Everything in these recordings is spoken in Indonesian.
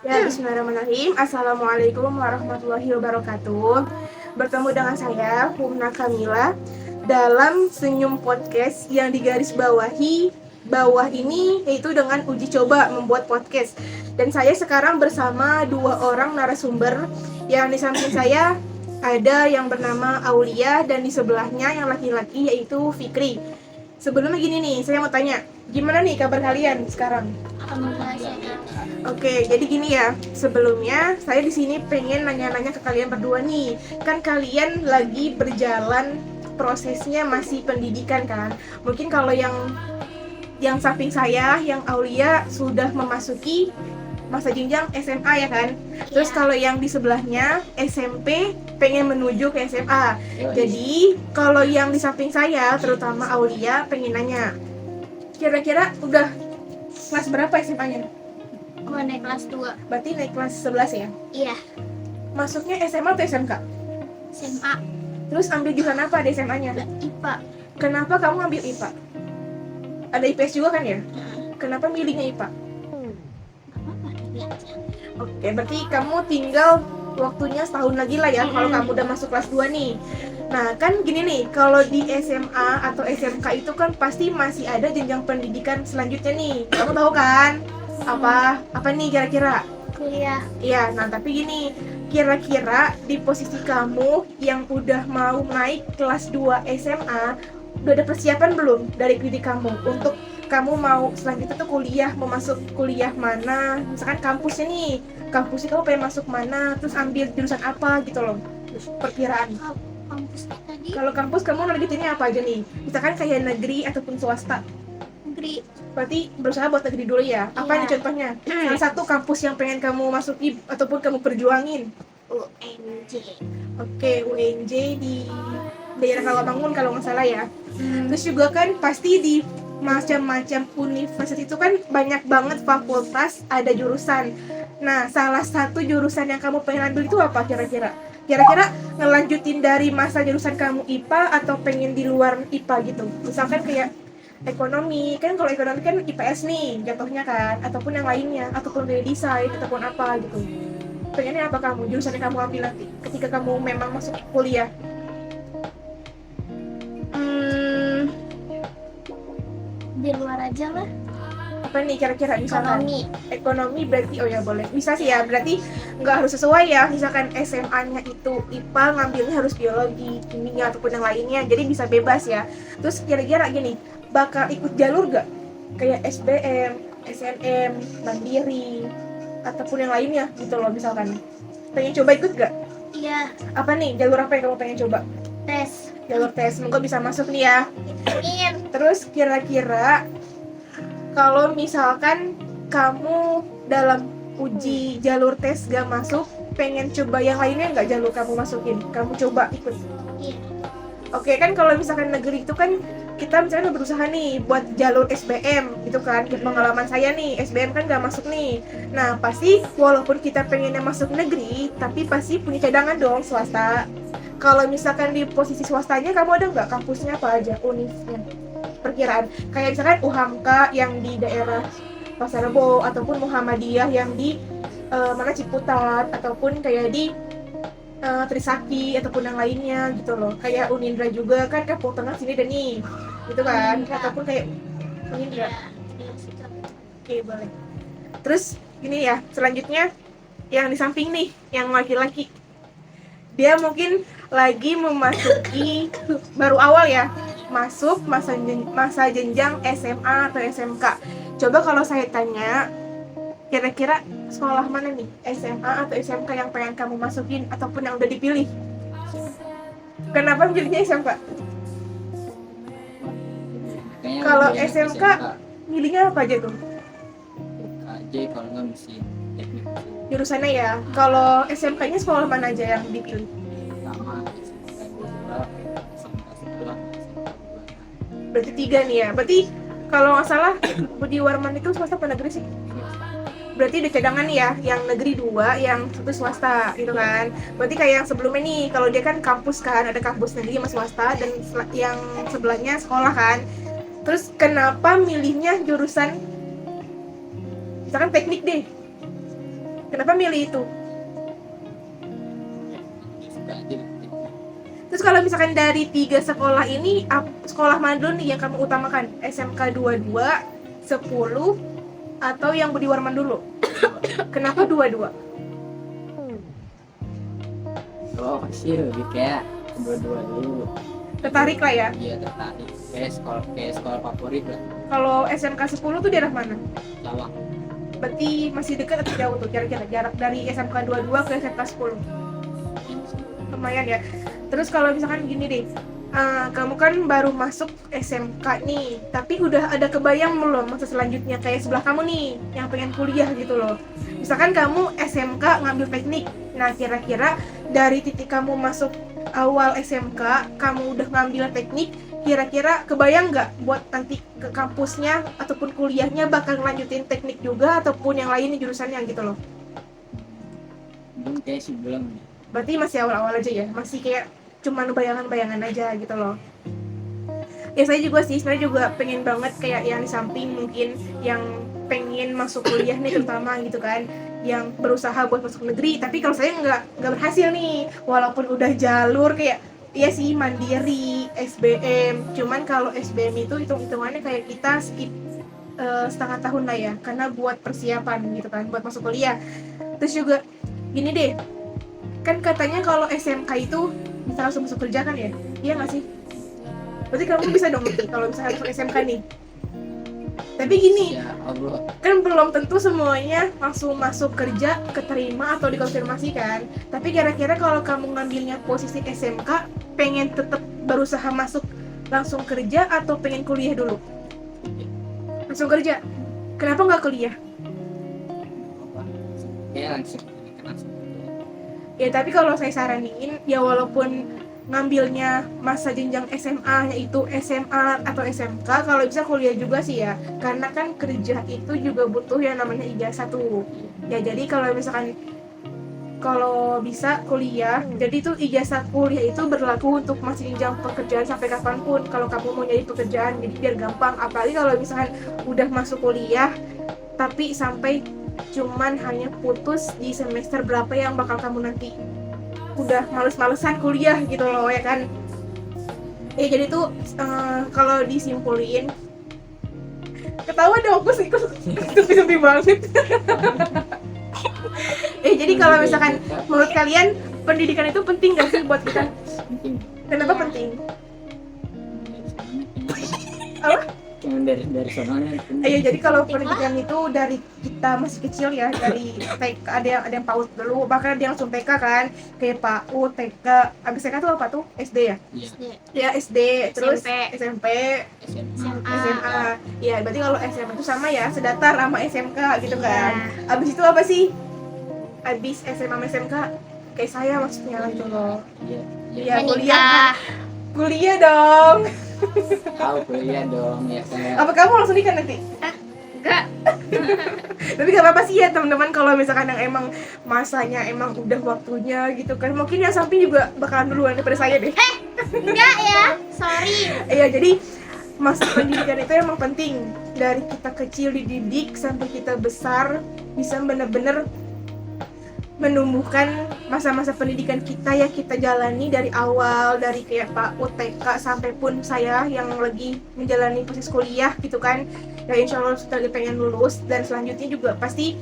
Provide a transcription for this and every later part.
Ya, bismillahirrahmanirrahim. Assalamualaikum warahmatullahi wabarakatuh. Bertemu dengan saya, Humna Kamila, dalam Senyum Podcast yang digarisbawahi bawah ini, yaitu dengan uji coba membuat podcast. Dan saya sekarang bersama dua orang narasumber. Yang di samping saya ada yang bernama Aulia dan di sebelahnya yang laki-laki yaitu Fikri. Sebelumnya gini nih, saya mau tanya, gimana nih kabar kalian sekarang? Oke, jadi gini ya. Sebelumnya saya di sini pengen nanya-nanya ke kalian berdua nih. Kan kalian lagi berjalan prosesnya masih pendidikan kan? Mungkin kalau yang samping saya, yang Aulia sudah memasuki masa jenjang SMA ya kan? Terus kalau yang di sebelahnya SMP pengen menuju ke SMA. Jadi kalau yang di samping saya, terutama Aulia, pengen nanya, kira-kira udah kelas berapa SMA-nya? Gua naik kelas 2. Berarti naik kelas 11 ya? Iya, Masuknya SMA atau SMK? SMA. Terus ambil jurusan apa di SMA-nya? IPA. Kenapa kamu ambil IPA? Ada IPS juga kan ya? Kenapa milihnya IPA? Oke, berarti kamu tinggal waktunya setahun lagi lah ya kalau kamu udah masuk kelas 2 nih. Nah, kan gini nih, kalau di SMA atau SMK itu kan pasti masih ada jenjang pendidikan selanjutnya nih. Kamu tahu kan? Apa nih kira-kira? Kuliah. Iya, nah tapi gini, kira-kira di posisi kamu yang udah mau naik kelas 2 SMA, udah ada persiapan belum dari diri kamu untuk kamu mau selanjutnya tuh kuliah, mau masuk kuliah mana? Misalkan kampusnya nih, kampusnya kamu pengen masuk mana, terus ambil jurusan apa gitu loh, perkiraan. Kampus tadi Kalau kampus kamu nargetinnya apa aja nih? Misalkan kayak negeri ataupun swasta. negeri. Berarti berusaha buat negeri dulu ya. Apa Iya. nih contohnya? Salah satu kampus yang pengen kamu masuki ataupun kamu perjuangin. UNJ. Oke, UNJ di daerah Rawamangun kalau nggak salah ya. Terus juga kan pasti di macam-macam universitas itu kan banyak banget fakultas, ada jurusan. Nah, salah satu jurusan yang kamu pengen ambil itu apa kira-kira? Kira-kira ngelanjutin dari masa jurusan kamu IPA atau pengen di luar IPA gitu? Misalkan kayak ekonomi, kan kalau ekonomi kan IPS nih jatuhnya kan, ataupun yang lainnya, ataupun dari desain, ataupun apa gitu. Pengennya apa kamu, jurusan yang kamu ambil nanti ketika kamu memang masuk kuliah? Di luar aja lah. Apa nih kira-kira misalkan? Ekonomi. Berarti, oh ya boleh, bisa sih ya, berarti nggak harus sesuai ya, misalkan SMA-nya itu IPA, ngambilnya harus biologi, kimia, ataupun yang lainnya, jadi bisa bebas ya. Terus kira-kira gini, bakal ikut jalur gak? Kayak SBM, SNM, Mandiri, ataupun yang lainnya gitu loh misalkan. Pengen coba ikut gak? Iya, Apa nih, jalur apa yang kamu pengen coba? tes. Jalur tes, semoga bisa masuk nih ya. Ingin. Terus kira-kira kalau misalkan kamu dalam uji jalur tes gak masuk, pengen coba yang lainnya nggak jalur kamu masukin? Kamu coba ikut. Iya. Oke, kan kalau misalkan negeri itu kan kita misalnya berusaha nih buat jalur SBM gitu kan. Pengalaman saya nih, SBM kan nggak masuk nih. Nah, pasti walaupun kita pengennya masuk negeri, tapi pasti punya cadangan dong swasta. Kalau misalkan di posisi swastanya, kamu ada nggak kampusnya apa aja, univnya? Perkiraan kayak misalkan UHAMKA yang di daerah Pasar Rebo, ataupun Muhammadiyah yang di mana Ciputat, ataupun kayak di Trisakti ataupun yang lainnya gitu loh. Kayak Unindra juga kan Kampung Tengah sini dan nih gitu kan. Unindra. Ataupun kayak Unindra. Iya, situ. Oke, boleh. Terus gini ya, selanjutnya yang di samping nih, yang laki-laki, dia mungkin lagi memasuki baru awal ya, masuk masa jenjang SMA atau SMK. Coba kalau saya tanya, kira-kira sekolah mana nih, SMA atau SMK yang pengen kamu masukin ataupun yang udah dipilih? Kenapa milihnya SMK? Kalau SMK milihnya apa aja tuh? KJ kalau nggak mesin teknik Jurusannya ya. Kalau SMK-nya sekolah mana aja yang dipilih? pertama SMK 2 SMK 11 SMK 2. Berarti 3 nih ya. Berarti kalau nggak salah Budi Warman itu swasta apa negeri sih? Berarti ada cadangan ya, yang negeri 2, yang satu swasta gitu kan. Berarti kayak yang sebelumnya nih, kalau dia kan kampus kan, ada kampus negeri sama swasta, dan yang sebelahnya sekolah kan. Terus kenapa milihnya jurusan misalkan teknik deh? Kenapa milih itu? Suka aja teknik. Terus kalau misalkan dari 3 sekolah ini, sekolah mana dulu nih yang kamu utamakan? SMK 22, 10, atau yang Budi Warman dulu? Kenapa 22? Oh sih lebih kayak dua-dua dulu. Tertarik lah ya. Iya tertarik. Kayak sekolah favorit lah. Kalau SMK 10 tuh daerah mana? Lawang. Berarti masih dekat atau jauh tuh kira-kira jarak dari SMK 22 ke SMK 10? Lumayan ya. Terus kalau misalkan gini deh, kamu kan baru masuk SMK nih, tapi udah ada kebayang belum masa selanjutnya kayak sebelah kamu nih yang pengen kuliah gitu loh. Misalkan kamu SMK ngambil teknik, nah kira-kira dari titik kamu masuk awal SMK, kamu udah ngambil teknik, kira-kira kebayang nggak buat nanti ke kampusnya ataupun kuliahnya bakal lanjutin teknik juga ataupun yang lainnya jurusannya gitu loh. Belum kayak sih belum. Berarti masih awal-awal aja ya, masih kayak cuman bayangan-bayangan aja gitu loh. Ya saya juga sih sebenarnya juga pengen banget kayak yang di samping mungkin yang pengen masuk kuliah nih terutama gitu kan, yang berusaha buat masuk negeri, tapi kalau saya nggak berhasil nih walaupun udah jalur kayak iya sih mandiri SBM, cuman kalau SBM itu hitung-hitungannya kayak kita skip setengah tahun lah ya karena buat persiapan gitu kan buat masuk kuliah. Terus juga gini deh, kan katanya kalau SMK itu bisa langsung masuk kerja kan ya? Iya nggak sih? Berarti kamu bisa dong nanti kalau misalnya masuk SMK nih. Tapi gini, Ya Allah. kan belum tentu semuanya langsung masuk kerja, keterima atau dikonfirmasi kan. Tapi kira-kira kalau kamu ngambilnya posisi SMK, pengen tetap berusaha masuk langsung kerja atau pengen kuliah dulu? Langsung kerja. Kenapa nggak kuliah? Apa? Kayak langsung Ya tapi kalau saya saranin ya walaupun ngambilnya masa jenjang SMA yaitu SMA atau SMK, kalau bisa kuliah juga sih ya, karena kan kerja itu juga butuh yang namanya ijazah tuh ya. Jadi kalau misalkan kalau bisa kuliah, jadi tuh ijazah kuliah itu berlaku untuk masih jenjang pekerjaan sampai kapanpun kalau kamu mau nyari pekerjaan, jadi biar gampang. Apalagi kalau misalkan udah masuk kuliah tapi sampai cuman hanya putus di semester berapa yang bakal kamu nanti udah males-malesan kuliah gitu loh ya kan. Jadi tuh kalau disimpulin, ketawa dong aku sih sedih banget. Jadi kalau misalkan menurut kalian pendidikan itu penting gak sih buat kita? penting. Kenapa penting? Apa? Cuman dari sononya Jadi kalau pendidikan itu dari kita masih kecil ya, dari TK, ada yang PAUD dulu, bahkan ada yang langsung TK kan, kayak PAUD, TK, abis TK tuh apa tuh? SD ya? Iya. Ya SD, terus SMP. SMP, SMA. SMA. Ya berarti kalau SMA itu sama ya, sedatar sama SMK gitu kan. Iya. Abis itu apa sih? Abis SMA sama SMK kayak saya maksudnya gitu loh. Iya. Ya Iya. kuliah, kuliah dong. Tahu kuliah dong ya kayak. Apa kamu langsung nikah nanti? Enggak. Tapi gak apa-apa sih ya teman-teman, kalau misalkan yang emang masanya emang udah waktunya gitu kan, mungkin yang samping juga bakalan duluan daripada saya deh. Enggak ya. Sorry. Jadi masa pendidikan itu emang penting. Dari kita kecil dididik sampai kita besar, bisa bener-bener menumbuhkan masa-masa pendidikan kita yang kita jalani dari awal, dari kayak Pak UTK sampai pun saya yang lagi menjalani proses kuliah gitu kan. Ya insya Allah sudah pengen lulus, dan selanjutnya juga pasti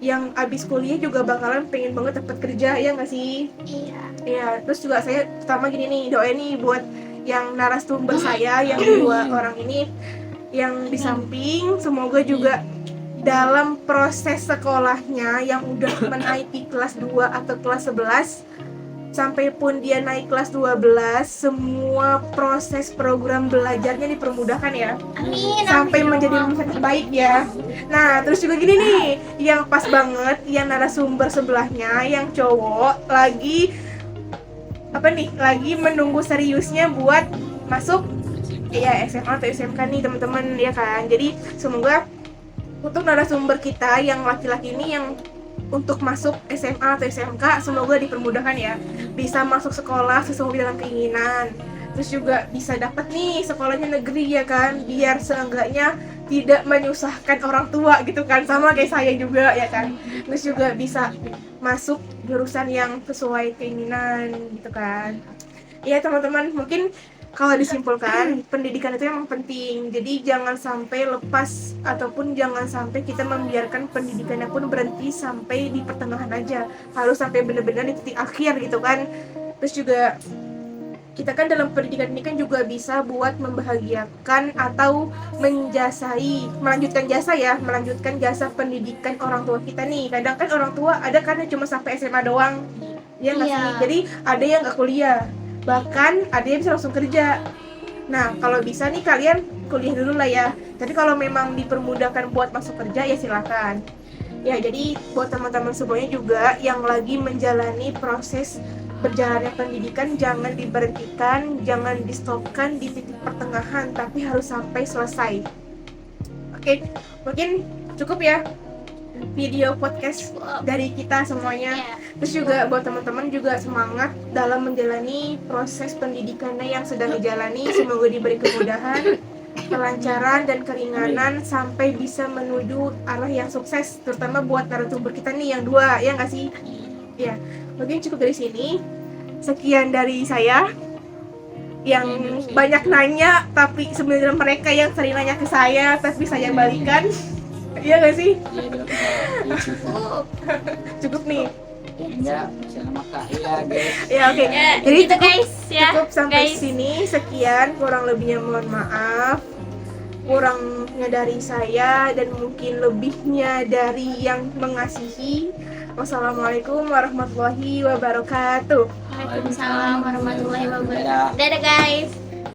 yang abis kuliah juga bakalan pengen banget dapat kerja, ya nggak sih? Iya. Ya, terus juga saya pertama gini nih, doain nih buat yang narasumber saya yang dua orang ini yang di samping, semoga juga dalam proses sekolahnya yang udah menaiki kelas 2 atau kelas 11 sampai pun dia naik kelas 12, semua proses program belajarnya dipermudahkan ya, Amin. sampai menjadi lulusan terbaik ya. Nah terus juga gini nih, yang pas banget yang narasumber sebelahnya yang cowok lagi lagi menunggu seriusnya buat masuk SMA atau SMK nih teman-teman ya kan. Jadi semoga untuk narasumber kita yang laki-laki ini yang untuk masuk SMA atau SMK semoga dipermudahkan ya, bisa masuk sekolah sesuai dengan keinginan. terus juga bisa dapat nih sekolahnya negeri ya kan, biar seenggaknya tidak menyusahkan orang tua gitu kan, sama kayak saya juga ya kan. Terus juga bisa masuk jurusan yang sesuai keinginan gitu kan. Ya teman-teman, mungkin kalau disimpulkan pendidikan itu emang penting, jadi jangan sampai lepas ataupun jangan sampai kita membiarkan pendidikannya pun berhenti sampai di pertengahan aja, harus sampai benar-benar di titik akhir gitu kan. Terus juga kita kan dalam pendidikan ini kan juga bisa buat membahagiakan atau melanjutkan jasa pendidikan orang tua kita nih. Kadang kan orang tua ada kan yang cuma sampai SMA doang, ya nggak Iya. sih? Jadi ada yang nggak kuliah, bahkan ada yang bisa langsung kerja. Nah kalau bisa nih kalian kuliah dulu lah ya. Tapi kalau memang dipermudahkan buat masuk kerja ya silakan. Ya jadi buat teman-teman semuanya juga yang lagi menjalani proses berjalannya pendidikan, jangan diberhentikan, jangan di-stopkan di titik pertengahan, tapi harus sampai selesai. Oke, mungkin cukup ya video podcast dari kita semuanya. Iya. Terus juga buat teman-teman juga semangat dalam menjalani proses pendidikannya yang sedang dijalani. Semoga diberi kemudahan, kelancaran dan keringanan sampai bisa menuju arah yang sukses, terutama buat narasumber kita nih yang dua, ya nggak sih? Ya, mungkin cukup dari sini. Sekian dari saya yang banyak nanya, tapi sebenarnya mereka yang sering nanya ke saya, tapi saya balikan. Iya nggak sih? Iya dong. Cukup nih. Enggak, sama Kak. Iya, guys. Ya oke. Ya, Jadi gitu guys ya. cukup sampai Guys. sini. Sekian, kurang lebihnya mohon maaf. Kurangnya dari saya dan mungkin lebihnya dari yang mengasihi. Wassalamualaikum warahmatullahi wabarakatuh. Waalaikumsalam warahmatullahi wabarakatuh. Dadah. Dadah guys.